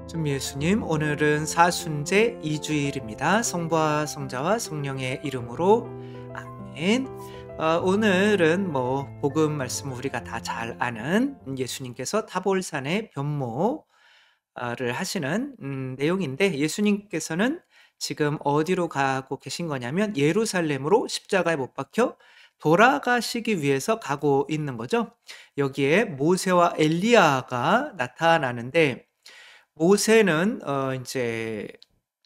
좀 예수님, 오늘은 사순제 2주일입니다. 성부와 성자와 성령의 이름으로 아멘. 오늘은 복음 말씀 우리가 다 잘 아는 예수님께서 타볼산의 변모를 하시는 내용인데, 예수님께서는 지금 어디로 가고 계신 거냐면 예루살렘으로 십자가에 못 박혀 돌아가시기 위해서 가고 있는 거죠. 여기에 모세와 엘리야가 나타나는데, 모세는 인제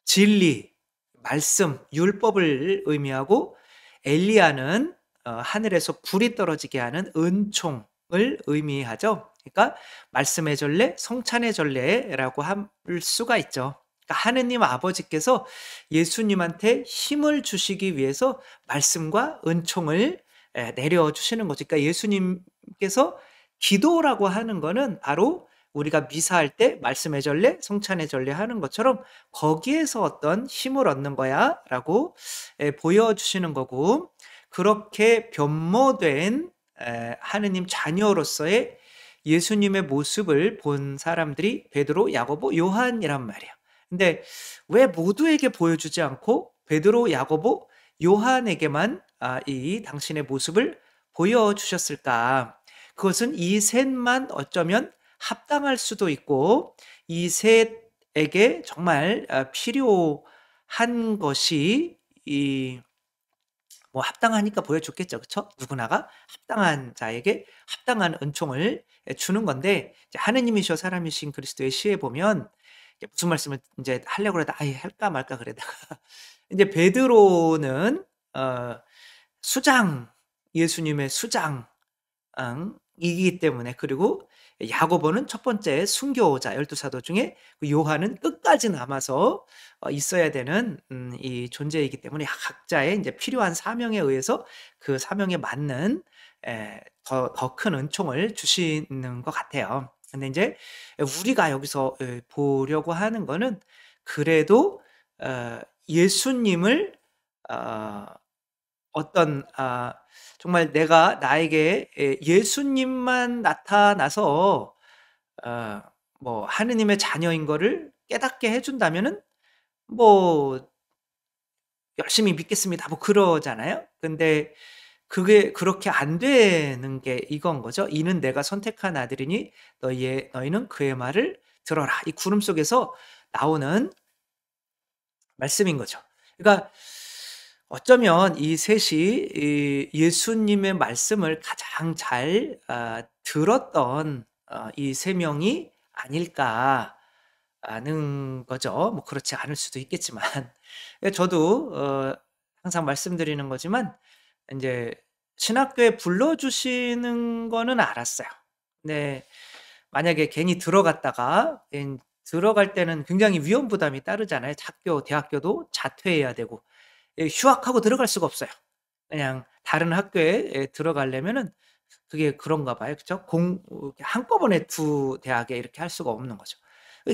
진리, 말씀, 율법을 의미하고, 엘리야는 하늘에서 불이 떨어지게 하는 은총을 의미하죠. 그러니까 말씀의 전례, 성찬의 전례라고 할 수가 있죠. 그러니까 하느님 아버지께서 예수님한테 힘을 주시기 위해서 말씀과 은총을 내려 주시는 거죠. 그러니까 예수님께서 기도라고 하는 거는 바로 우리가 미사할 때 말씀의 전례, 성찬의 전례 하는 것처럼 거기에서 어떤 힘을 얻는 거야라고 보여주시는 거고, 그렇게 변모된 하느님 자녀로서의 예수님의 모습을 본 사람들이 베드로, 야고보, 요한이란 말이에요. 근데 왜 모두에게 보여주지 않고 베드로, 야고보, 요한에게만 이 당신의 모습을 보여주셨을까? 그것은 이 셋만 어쩌면 합당할 수도 있고, 이 셋에게 정말 필요한 것이 합당하니까 보여줬겠죠. 그쵸? 누구나가 합당한 자에게 합당한 은총을 주는 건데, 이제 하느님이셔 사람이신 그리스도의 시에 보면 이제 무슨 말씀을 이제 하려고 그러다 할까 말까 그러다가 이제 베드로는 수장, 예수님의 수장 이기 때문에, 그리고 야고보는 첫 번째 순교자 12사도 중에, 그 요한은 끝까지 남아서 있어야 되는 이 존재이기 때문에 각자의 이제 필요한 사명에 의해서 그 사명에 맞는 더 큰 은총을 주시는 것 같아요. 근데 이제 우리가 여기서 보려고 하는 거는, 그래도 예수님을 어 어떤 정말 내가 나에게 예수님만 나타나서 하느님의 자녀인 거를 깨닫게 해 준다면은 뭐 열심히 믿겠습니다 그러잖아요. 근데 그게 그렇게 안 되는 게 이건 거죠. "이는 내가 선택한 아들이니 너희는 그의 말을 들어라." 이 구름 속에서 나오는 말씀인 거죠. 그러니까 어쩌면 이 셋이 이 예수님의 말씀을 가장 잘 들었던 이 세 명이 아닐까 하는 거죠. 그렇지 않을 수도 있겠지만. 저도 항상 말씀드리는 거지만, 인제 신학교에 불러주시는 거는 알았어요. 근데 만약에 괜히 들어갔다가 들어갈 때는 굉장히 위험 부담이 따르잖아요. 학교, 대학교도 자퇴해야 되고 휴학하고 들어갈 수가 없어요. 그냥 다른 학교에 들어가려면은 그게 그런가 봐요. 그죠? 한꺼번에 두 대학에 이렇게 할 수가 없는 거죠.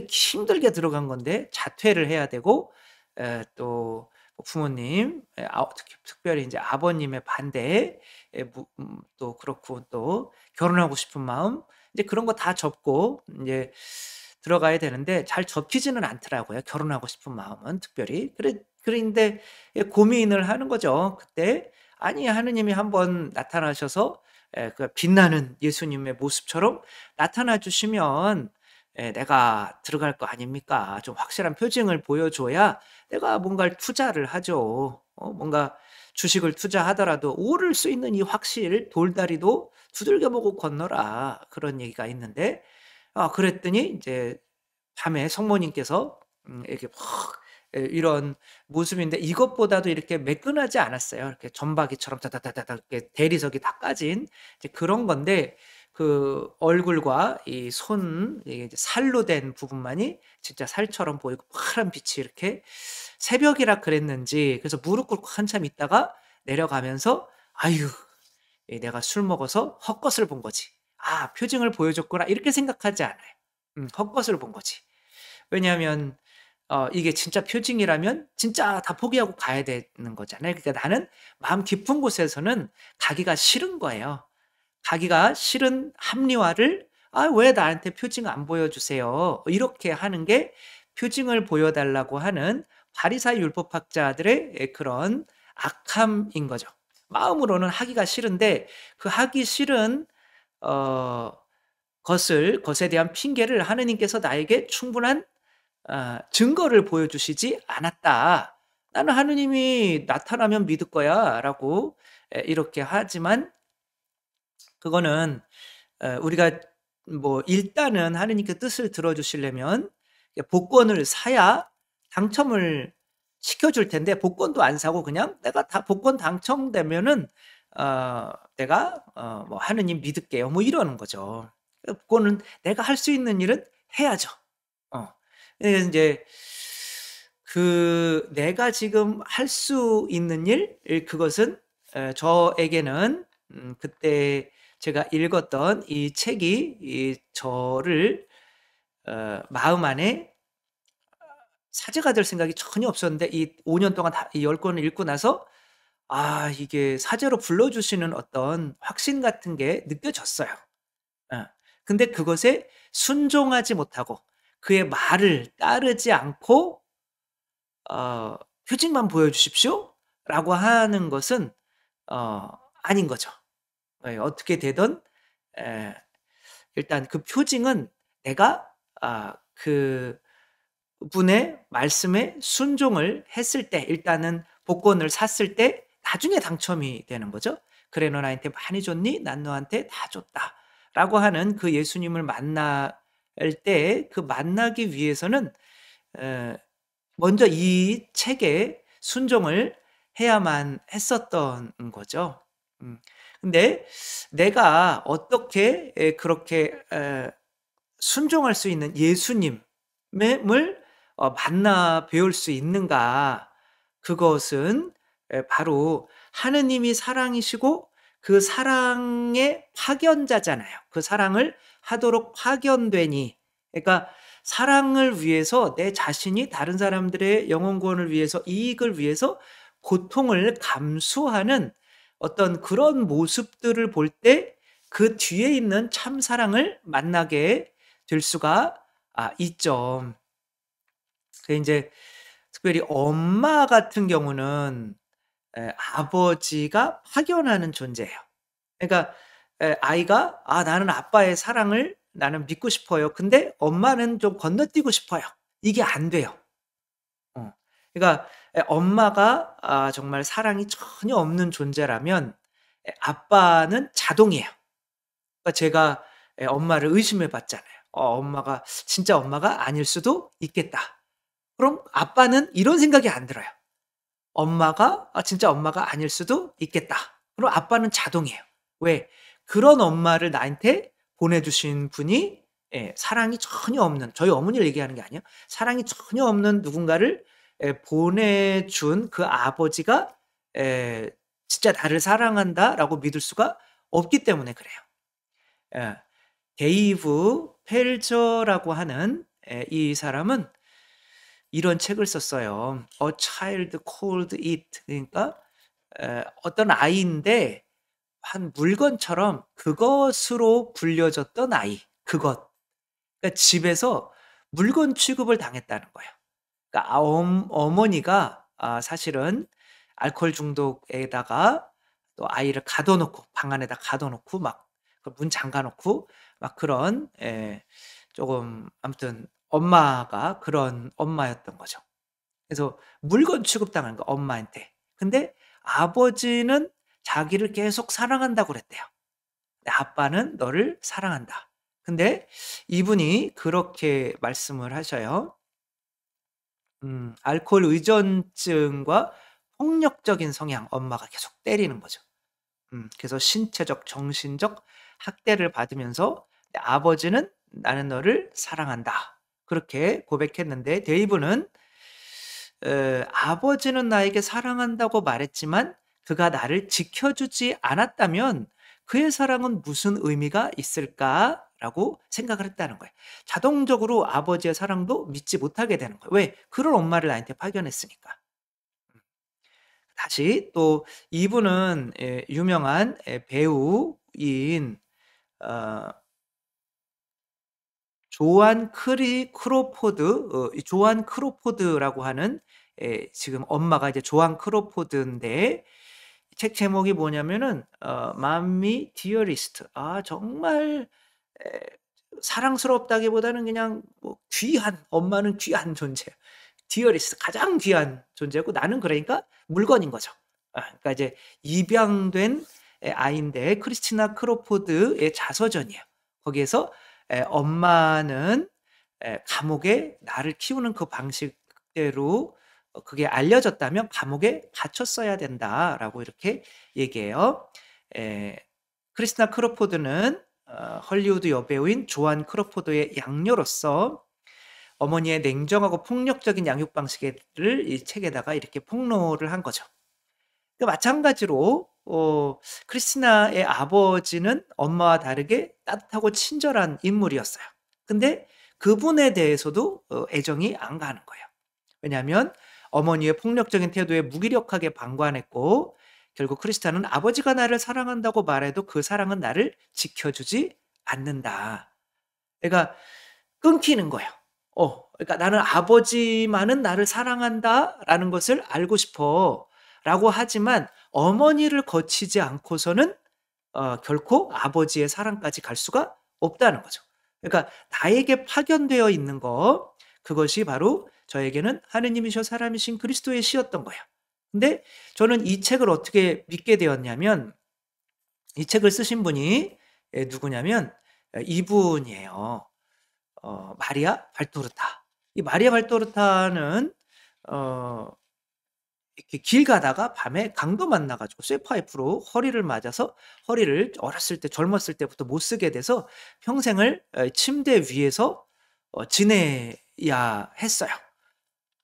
힘들게 들어간 건데 자퇴를 해야 되고, 또 부모님, 특별히 인제 아버님의 반대, 또 그렇고, 또 결혼하고 싶은 마음, 이제 그런 거 다 접고 인제 들어가야 되는데 잘 접히지는 않더라고요, 결혼하고 싶은 마음은 특별히. 그런데 고민을 하는 거죠, 그때. 아니, 하느님이 한번 나타나셔서 그 빛나는 예수님의 모습처럼 나타나 주시면 내가 들어갈 거 아닙니까? 좀 확실한 표징을 보여줘야 내가 뭔가를 투자를 하죠. 뭔가 주식을 투자하더라도 오를 수 있는 이 확실, 돌다리도 두들겨 보고 건너라, 그런 얘기가 있는데, 그랬더니 이제 밤에 성모님께서 이렇게 막 이런 모습인데, 이것보다도 이렇게 매끈하지 않았어요. 이렇게 점박이처럼 다다다다닥 이렇게 대리석이 다 까진 이제 그런 건데, 그 얼굴과 이 손, 이게 이제 살로 된 부분만이 진짜 살처럼 보이고 파란 빛이 이렇게, 새벽이라 그랬는지 그래서 무릎 꿇고 한참 있다가 내려가면서 '아유, 내가 술 먹어서 헛것을 본 거지. 표징을 보여줬구나.' 이렇게 생각하지 않아요. 헛것을 본 거지. 왜냐하면 이게 진짜 표징이라면 진짜 다 포기하고 가야 되는 거잖아요. 그러니까 나는 마음 깊은 곳에서는 가기가 싫은 거예요. 가기가 싫은 합리화를 "아 왜 나한테 표징 안 보여주세요?" 이렇게 하는 게 표징을 보여달라고 하는 바리사이 율법학자들의 그런 악함인 거죠. 마음으로는 하기가 싫은데 그 하기 싫은 어 것에 대한 핑계를 하느님께서 나에게 충분한 증거를 보여주시지 않았다. "나는 하느님이 나타나면 믿을 거야."라고 이렇게 하지만 그거는 우리가 뭐 일단은 하느님께 뜻을 들어주시려면 복권을 사야 당첨을 시켜줄 텐데 복권도 안 사고 그냥 내가 다 복권 당첨되면은 내가 뭐 하느님 믿을게요. 뭐 이러는 거죠. 복권은 내가 할 수 있는 일은 해야죠. 어. 그래서 인제 그 내가 지금 할 수 있는 일 그것은 저에게는 그때 제가 읽었던 이 책이 이 저를 마음 안에 사제가 될 생각이 전혀 없었는데 이 5년 동안 다 이 10 권을 읽고 나서 이게 사제로 불러 주시는 어떤 확신 같은 게 느껴졌어요. 예. 근데 그것에 순종하지 못하고 그의 말을 따르지 않고 "표징만 보여주십시오."라고 하는 것은 어 아닌 거죠. 예 어떻게 되든 에 일단 그 표징은 내가 그분의 말씀에 순종을 했을 때 일단은 복권을 샀을 때 나중에 당첨이 되는 거죠. "그래 너 나한테 많이 줬니? 난 너한테 다 줬다."라고 하는 그 예수님을 만날 때 그 만나기 위해서는 에 먼저 이 책에 순종을 해야만 했었던 거죠. 음. 근데 내가 어떻게 그렇게 순종할 수 있는 예수님을 만나 배울 수 있는가? 그것은 바로 하느님이 사랑이시고 그 사랑의 파견자잖아요. 그 사랑을 하도록 파견되니 그러니까 사랑을 위해서 내 자신이 다른 사람들의 영혼 구원을 위해서 이익을 위해서 고통을 감수하는 어떤 그런 모습들을 볼 때 그 뒤에 있는 참 사랑을 만나게 될 수가 있죠. 그 인제 특별히 엄마 같은 경우는 아버지가 파견하는 존재예요. 그러니까 아이가 나는 아빠의 사랑을 나는 믿고 싶어요. 근데 엄마는 좀 건너뛰고 싶어요." 이게 안 돼요. 어. 그러니까 엄마가 정말 사랑이 전혀 없는 존재라면 아빠는 자동이에요. 그러니까 제가 엄마를 의심해 봤잖아요. 엄마가 진짜 엄마가 아닐 수도 있겠다. 그럼 아빠는 이런 생각이 안 들어요. 엄마가 진짜 엄마가 아닐 수도 있겠다. 그럼 아빠는 자동이에요. 왜? 그런 엄마를 나한테 보내주신 분이 사랑이 전혀 없는 저희 어머니를 얘기하는 게 아니에요. 사랑이 전혀 없는 누군가를 보내준 그 아버지가 에, 진짜 나를 사랑한다라고 믿을 수가 없기 때문에 그래요. 예. 데이브 펠저라고 하는 이 사람은 이런 책을 썼어요. A Child Called It 그러니까 어떤 아이인데 한 물건처럼 그것으로 불려졌던 아이. 그것. 그러니까 집에서 물건 취급을 당했다는 거예요. 그러니까 어머니가 사실은 알코올 중독에다가 또 아이를 가둬 놓고 방 안에다 가둬 놓고 막 그 문 잠가 놓고 막 그런 쪼금 아무튼 엄마가 그런 엄마였던 거죠. 그래서 물건 취급당하는 거야 엄마한테. 근데 아버지는 자기를 계속 사랑한다고 그랬대요. 근데 "아빠는 너를 사랑한다." 근데 이분이 그렇게 말씀을 하셔요. 알코올 의존증과 폭력적인 성향 엄마가 계속 때리는 거죠. 그래서 신체적, 정신적 학대를 받으면서 아버지는 "나는 너를 사랑한다." 그렇게 고백했는데 데이브는 "아버지는 나에게 사랑한다고 말했지만 그가 나를 지켜주지 않았다면 그의 사랑은 무슨 의미가 있을까?"라고 생각을 했다는 거예요. 자동적으로 아버지의 사랑도 믿지 못하게 되는 거예요. 왜? 그런 엄마를 나한테 파견했으니까. 다시 또 이분은 유명한 배우인 어 조안 크로포드, 이 조안 크로포드라고 하는, 지금 엄마가 이제 조안 크로포드인데, 책 제목이 뭐냐면은 맘미 디어리스트. 정말 에, 사랑스럽다기보다는 그냥 뭐 귀한, 엄마는 귀한 존재. 디어리스트, 가장 귀한 존재고, 나는 그러니까 물건인 거죠. 그러니까 이제 입양된 아이인데, 크리스티나 크로포드의 자서전이에요. 거기에서 엄마는 감옥에 나를 키우는 그 방식대로 그게 알려졌다면 감옥에 갇혔어야 된다라고 이렇게 얘기해요. 에, 크리스티나 크로포드는 헐리우드 여배우인 조안 크로포드의 양녀로서 어머니의 냉정하고 폭력적인 양육 방식을 이 책에다가 이렇게 폭로를 한 거죠. 마찬가지로 크리스티나의 아버지는 엄마와 다르게 따뜻하고 친절한 인물이었어요. 근데 그분에 대해서도 애정이 안 가는 거예요. 왜냐하면 어머니의 폭력적인 태도에 무기력하게 방관했고, 결국 크리스티나는 아버지가 나를 사랑한다고 말해도 그 사랑은 나를 지켜주지 않는다. 그러니까 끊기는 거예요. 그러니까 나는 아버지만은 나를 사랑한다라는 것을 알고 싶어라고 하지만 어머니를 거치지 않고서는 결코 아버지의 사랑까지 갈 수가 없다는 거죠. 그러니까 나에게 파견되어 있는 거, 그것이 바로 저에게는 하느님이셔 사람이신 그리스도의 시였던 거예요. 근데 저는 이 책을 어떻게 믿게 되었냐면, 이 책을 쓰신 분이 누구냐면 이분이에요. 마리아 발토르타. 이 마리아 발토르타는 이렇게 길 가다가 밤에 강도 만나 가지고 쇠파이프로 허리를 맞아서, 허리를 어렸을 때, 젊었을 때부터 못 쓰게 돼서 평생을 침대 위에서 지내야 했어요.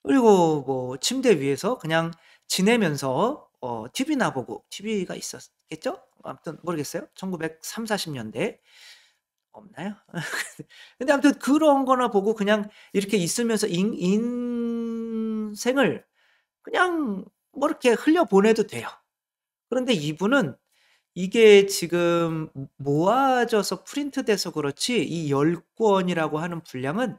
그리고 뭐 침대 위에서 그냥 지내면서 TV나 보고, TV가 있었겠죠? 아무튼 모르겠어요. 1930, 40년대 없나요? 근데 아무튼 그런 거나 보고 그냥 이렇게 있으면서 인생을 그냥 뭐 이렇게 흘려보내도 돼요. 그런데 이분은 이게 지금 모아져서 프린트돼서 그렇지, 이 10권이라고 하는 분량은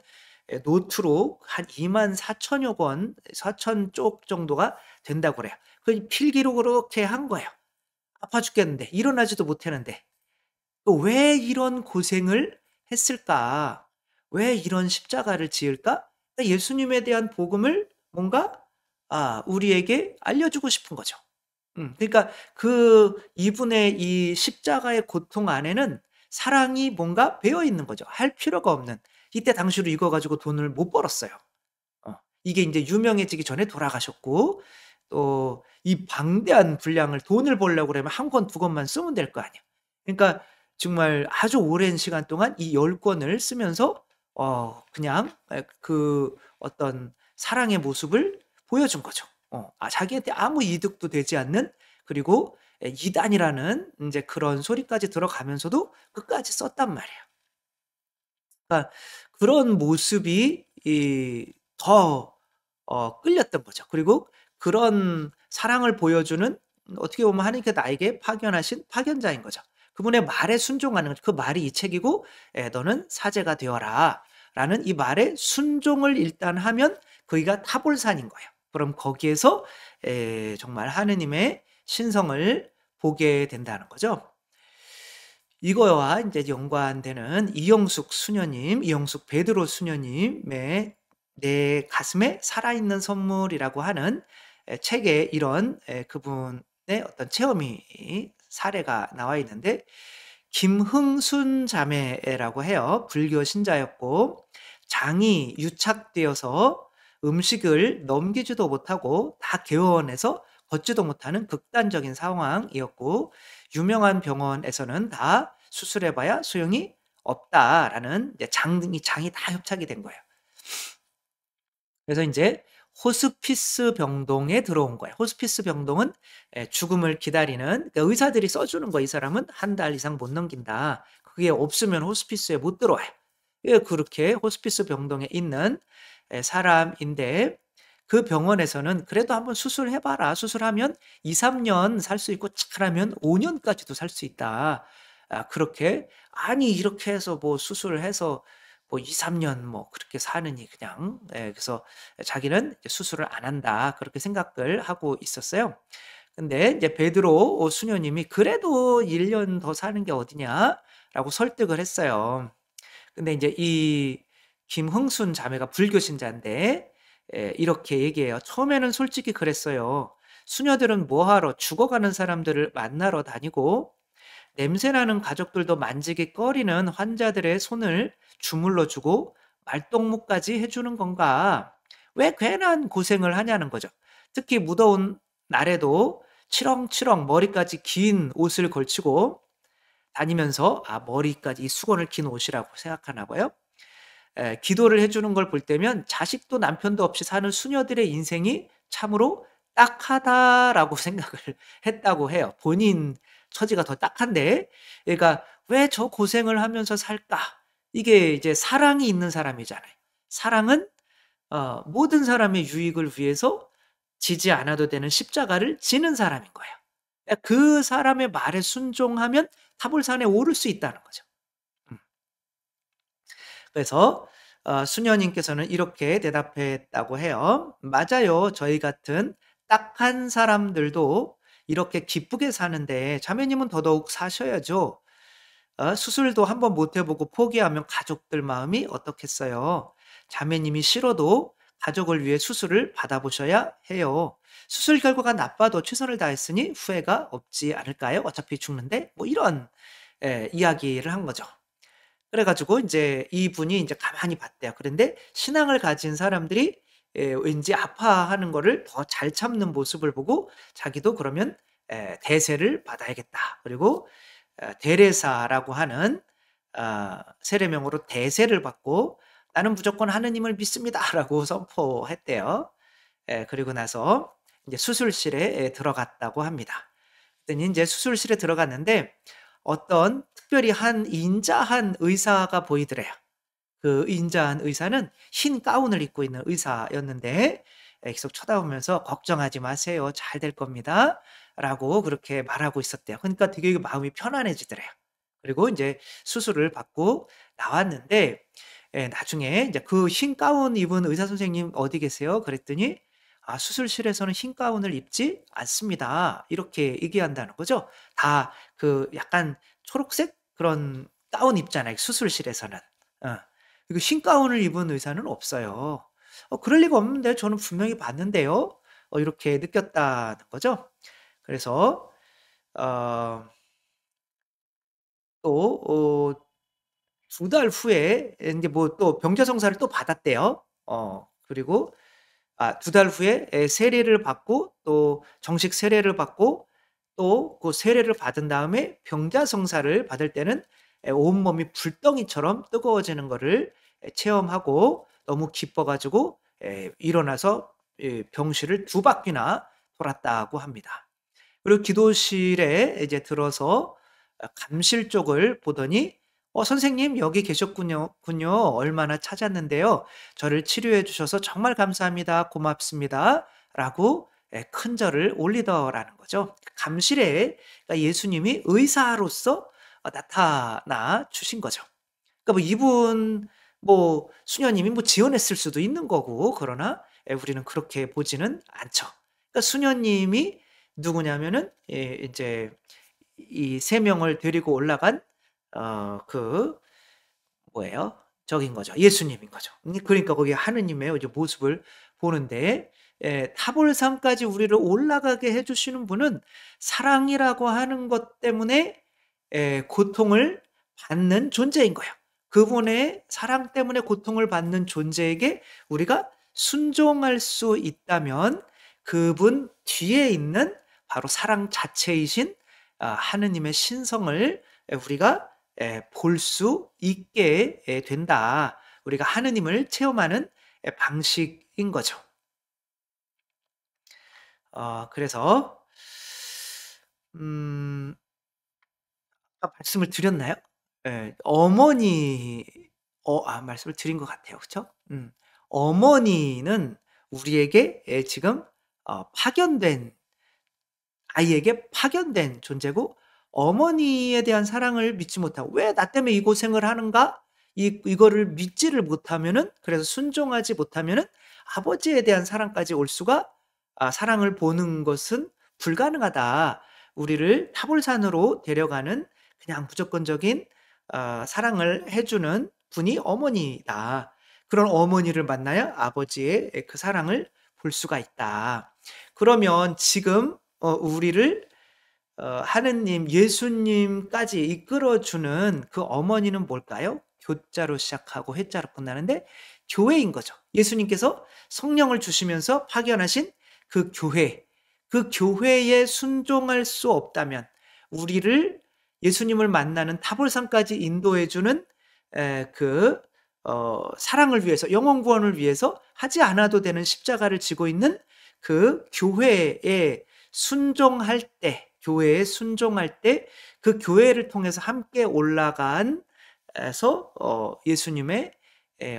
노트로 한 24,000여 권, 4,000쪽 정도가 된다고 그래요. 그 필기로 그렇게 한 거예요. 아파 죽겠는데, 일어나지도 못하는데. 또 왜 이런 고생을 했을까? 왜 이런 십자가를 지을까? 그러니까 예수님에 대한 복음을 뭔가 우리에게 알려주고 싶은 거죠. 그러니까 이분의 이 십자가의 고통 안에는 사랑이 뭔가 배어 있는 거죠. 할 필요가 없는. 이때 당시로 이거 가지고 돈을 못 벌었어요. 이게 이제 유명해지기 전에 돌아가셨고, 또 이 방대한 분량을 돈을 벌려고 그러면 한 권, 두 권만 쓰면 될 거 아니에요. 그러니까 정말 아주 오랜 시간 동안 이 10권을 쓰면서 그냥 그 어떤 사랑의 모습을 보여준 거죠. 자기한테 아무 이득도 되지 않는, 그리고 이단이라는 이제 그런 소리까지 들어가면서도 끝까지 썼단 말이에요. 그러니까 그런 모습이 더 끌렸던 거죠. 그리고 그런 사랑을 보여주는, 어떻게 보면 하나님께 나에게 파견하신 파견자인 거죠. 그분의 말에 순종하는 거죠. 그 말이 이 책이고, 너는 사제가 되어라 라는 이 말에 순종을 일단 하면 거기가 타볼산인 거예요. 그럼 거기에서 정말 하느님의 신성을 보게 된다는 거죠. 이거와 이제 연관되는 이영숙 베드로 수녀님의 내 가슴에 살아있는 선물이라고 하는 책에 이런 그분의 어떤 체험이, 사례가 나와 있는데, 김흥순 자매라고 해요. 불교 신자였고, 장이 유착되어서 음식을 넘기지도 못하고 다 개원해서 걷지도 못하는 극단적인 상황이었고, 유명한 병원에서는 다 수술해봐야 소용이 없다라는 장이 다 협착이 된 거예요. 그래서 이제 호스피스 병동에 들어온 거예요. 호스피스 병동은 죽음을 기다리는, 그러니까 의사들이 써주는 거, 이 사람은 한 달 이상 못 넘긴다. 그게 없으면 호스피스에 못 들어와요. 그렇게 호스피스 병동에 있는 사람인데, 그 병원에서는 그래도 한번 수술해봐라. 수술하면 2, 3년 살 수 있고, 잘하면 5년까지도 살 수 있다. 그렇게, 아니 이렇게 해서 뭐 수술을 해서 뭐 2-3년 뭐 그렇게 사느니 그냥. 그래서 자기는 이제 '수술을 안 한다.' 그렇게 생각을 하고 있었어요. 근데 이제 베드로 수녀님이 "그래도 1년 더 사는 게 어디냐?"라고 설득을 했어요. 근데 이제 이 김흥순 자매가 불교 신자인데 이렇게 얘기해요. "처음에는 솔직히 그랬어요. 수녀들은 뭐 하러 죽어가는 사람들을 만나러 다니고 냄새나는 가족들도 만지기 꺼리는 환자들의 손을 주물러 주고 말동무까지 해 주는 건가? 왜 괜한 고생을 하냐는 거죠. 특히 무더운 날에도 치렁치렁 머리까지 긴 옷을 걸치고 다니면서 머리까지 이 수건을 긴 옷이라고 생각하나 봐요. 기도를 해 주는 걸 볼 때면 '자식도 남편도 없이 사는 수녀들의 인생이 참으로 딱하다.'라고 생각을 했다고 해요. 본인 처지가 더 딱한데 그러니까 '왜 저 고생을 하면서 살까?' 이게 이제 사랑이 있는 사람이잖아요. 사랑은 모든 사람의 유익을 위해서 지지 않아도 되는 십자가를 지는 사람인 거예요. 그 사람의 말에 순종하면 타볼산에 오를 수 있다는 거죠. 음. 그래서 수녀님께서는 이렇게 대답했다고 해요. "맞아요. 저희 같은 딱한 사람들도 이렇게 기쁘게 사는데 자매님은 더더욱 사셔야죠. 수술도 한번 못 해 보고 포기하면 가족들 마음이 어떻겠어요. 자매님이 싫어도 가족을 위해 수술을 받아 보셔야 해요. 수술 결과가 나빠도 최선을 다했으니 후회가 없지 않을까요? 어차피 죽는데." 뭐 이런 이야기를 한 거죠. 그래 가지고 인제 이분이 인제 가만히 봤대요. 그런데 신앙을 가진 사람들이 왠지 아파하는 거를 더 잘 참는 모습을 보고 자기도 그러면 '대세를 받아야겠다.' 그리고 대레사라고 하는 세례명으로 대세를 받고 "나는 무조건 하느님을 믿습니다."라고 선포했대요. 그리고 나서 인제 수술실에 들어갔다고 합니다. 그랬더니 인제 수술실에 들어갔는데 어떤 특별히 한 인자한 의사가 보이더래요. 그 인자한 의사는 흰 가운을 입고 있는 의사였는데 계속 쳐다보면서 "걱정하지 마세요. 잘 될 겁니다."라고 그렇게 말하고 있었대요. 그러니까 되게 마음이 편안해지더래요. 그리고 인제 수술을 받고 나왔는데 나중에 인제 "그 흰 가운 입은 의사 선생님 어디 계세요?" 그랬더니 수술실에서는 흰 가운을 입지 않습니다." 이렇게 얘기한다는 거죠. 다 그 약간 초록색 그런 가운 입잖아요, 수술실에서는. 어. 그리고 흰 가운을 입은 의사는 없어요. 그럴 리가 없는데 저는 분명히 봤는데요." 이렇게 느꼈다는 거죠. 그래서 어 또 2달 후에 인제 뭐 또 병자성사를 또 받았대요. 그리고 2달 후에 세례를 받고 또 정식 세례를 받고 또 그 세례를 받은 다음에 병자성사를 받을 때는 온몸이 불덩이처럼 뜨거워지는 거를 체험하고 너무 기뻐 가지고 일어나서 병실을 2바퀴나 돌았다고 합니다. 그리고 기도실에 이제 들어서 감실 쪽을 보더니 선생님 여기 계셨군요 얼마나 찾았는데요. 저를 치료해 주셔서 정말 감사합니다. 고맙습니다."라고 큰절을 올리더라는 거죠. 감실에 그러니까 예수님이 의사로서 나타나 주신 거죠. 그러니까 뭐 이분 뭐 수녀님이 뭐 지원했을 수도 있는 거고 그러나 우리는 그렇게 보지는 않죠. 그러니까 수녀님이 누구냐면은 인제 이 3 명을 데리고 올라간 그 뭐예요? 저긴 거죠. 예수님인 거죠. 그러니까 거기 하느님의 이제 모습을 보는데 타볼산까지 우리를 올라가게 해 주시는 분은 사랑이라고 하는 것 때문에 고통을 받는 존재인 거예요. 그분의 사랑 때문에 고통을 받는 존재에게 우리가 순종할 수 있다면 그분 뒤에 있는 바로 사랑 자체이신 하느님의 신성을 우리가 볼 수 있게 된다. 우리가 하느님을 체험하는 방식인 거죠. 그래서 음 아까 말씀을 드렸나요? 어머니 말씀을 드린 것 같아요. 그쵸? 어머니는 우리에게 지금 파견된 아이에게 파견된 존재고 어머니에 대한 사랑을 믿지 못하고 '왜 나 때문에 이 고생을 하는가?' 이거를 믿지를 못하면은, 그래서 순종하지 못하면은 아버지에 대한 사랑까지 올 수가, 사랑을 보는 것은 불가능하다. 우리를 타볼산으로 데려가는 그냥 무조건적인 사랑을 해 주는 분이 어머니다. 그런 어머니를 만나야 아버지의 그 사랑을 볼 수가 있다. 그러면 지금 우리를 하느님, 예수님까지 이끌어 주는 그 어머니는 뭘까요? 교자로 시작하고 회자로 끝나는데 교회인 거죠. 예수님께서 성령을 주시면서 파견하신 그 교회, 그 교회에 순종할 수 없다면 우리를 예수님을 만나는 타볼산까지 인도해 주는 그 사랑을 위해서, 영혼 구원을 위해서 하지 않아도 되는 십자가를 지고 있는 그 교회에 순종할 때, 교회에 순종할 때 그 교회를 통해서 함께 올라간 에서 예수님의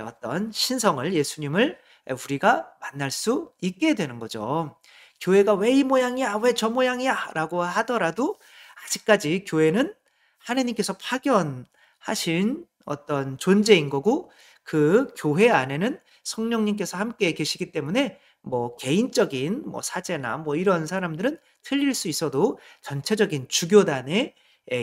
어떤 신성을, 예수님을 우리가 만날 수 있게 되는 거죠. 교회가 왜 이 모양이야, 왜 저 모양이야 라고 하더라도 아직까지 교회는 하느님께서 파견하신 어떤 존재인 거고, 그 교회 안에는 성령님께서 함께 계시기 때문에 뭐 개인적인 뭐 사제나 뭐 이런 사람들은 틀릴 수 있어도 전체적인 주교단의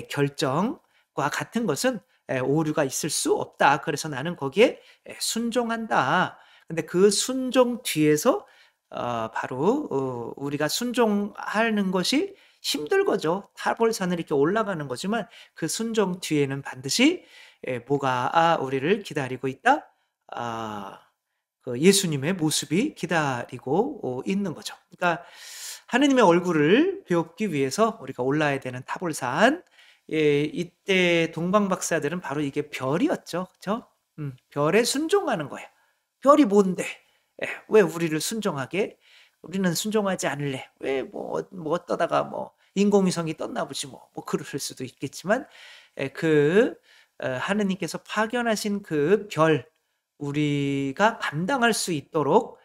결정과 같은 것은 오류가 있을 수 없다. 그래서 나는 거기에 순종한다. 근데 그 순종 뒤에서 바로 우리가 순종하는 것이 힘들 거죠. 타볼산을 이렇게 올라가는 거지만 그 순종 뒤에는 반드시 뭐가 우리를 기다리고 있다. 그 예수님의 모습이 기다리고 있는 거죠. 그러니까 하느님의 얼굴을 배우기 위해서 우리가 올라야 되는 타볼산. 이때 동방 박사들은 바로 이게 별이었죠. 그죠? 별에 순종하는 거예요. 별이 뭔데? 왜 우리를 순종하게? 우리는 순종하지 않을래. 왜 뭐 떠다가 뭐 인공위성이 떴나 보지 뭐 그럴 수도 있겠지만, 하느님께서 파견하신 그 별, 우리가 감당할 수 있도록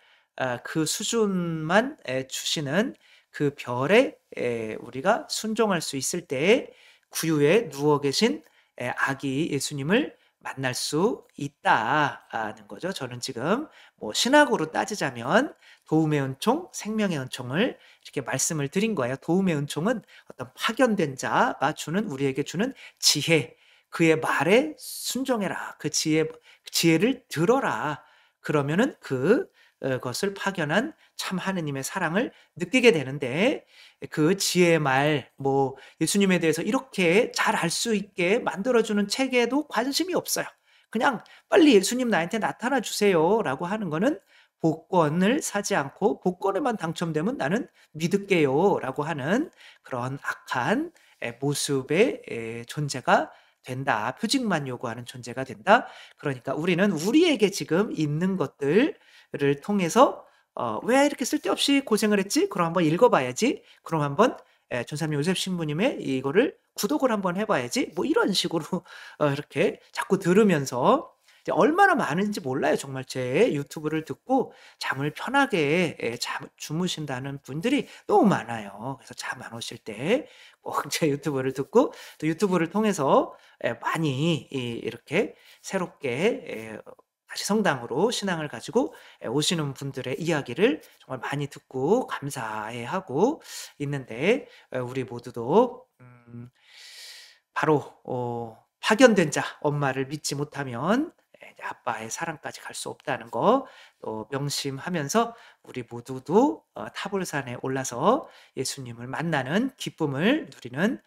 그 수준만 주시는 그 별에 우리가 순종할 수 있을 때에 구유에 누워 계신 아기 예수님을 만날 수 있다는 거죠. 저는 지금 뭐 신학으로 따지자면 도움의 은총, 생명의 은총을 이렇게 말씀을 드린 거예요. 도움의 은총은 어떤 파견된 자가 우리에게 주는 지혜, 그의 말에 순종해라. 그 지혜를 들어라. 그러면은 그것을 파견한 참 하느님의 사랑을 느끼게 되는데, 그 지혜의 말, 뭐 예수님에 대해서 이렇게 잘 알 수 있게 만들어주는 책에도 관심이 없어요. 그냥 빨리 예수님 나한테 나타나 주세요라고 하는 거는 복권을 사지 않고 복권에만 당첨되면 나는 믿을게요라고 하는 그런 악한 모습의 존재가 된다. 표직만 요구하는 존재가 된다. 그러니까 우리는 우리에게 지금 있는 것들을 통해서 왜 이렇게 쓸데없이 고생을 했지? 그럼 한번 읽어봐야지. 그럼 한번 전사님 요셉 신부님의 이거를 구독을 한번 해봐야지. 뭐 이런 식으로 이렇게 자꾸 들으면서 이제 얼마나 많은지 몰라요. 정말 제 유튜브를 듣고 잠을 편하게 주무신다는 분들이 너무 많아요. 그래서 잠 안 오실 때 꼭 제 유튜브를 듣고 또 유튜브를 통해서 많이 이렇게 새롭게 다시 성당으로 신앙을 가지고 오시는 분들의 이야기를 정말 많이 듣고 감사해하고 있는데, 우리 모두도 바로 파견된 자, 엄마를 믿지 못하면 이제 아빠의 사랑까지 갈 수 없다는 거 또 명심하면서 우리 모두도 타볼산에 올라서 예수님을 만나는 기쁨을 누리는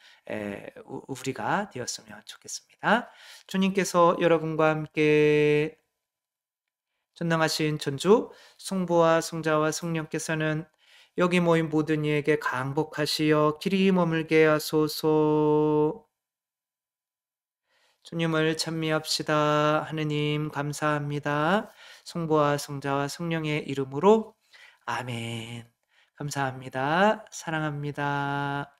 우리가 되었으면 좋겠습니다. 주님께서 여러분과 함께 전능하신 천주 성부와 성자와 성령께서는 여기 모인 모든 이에게 강복하시어 길이 머물게 하소서. 주님을 찬미합시다. 하느님 감사합니다. 성부와 성자와 성령의 이름으로 아멘. 감사합니다. 사랑합니다.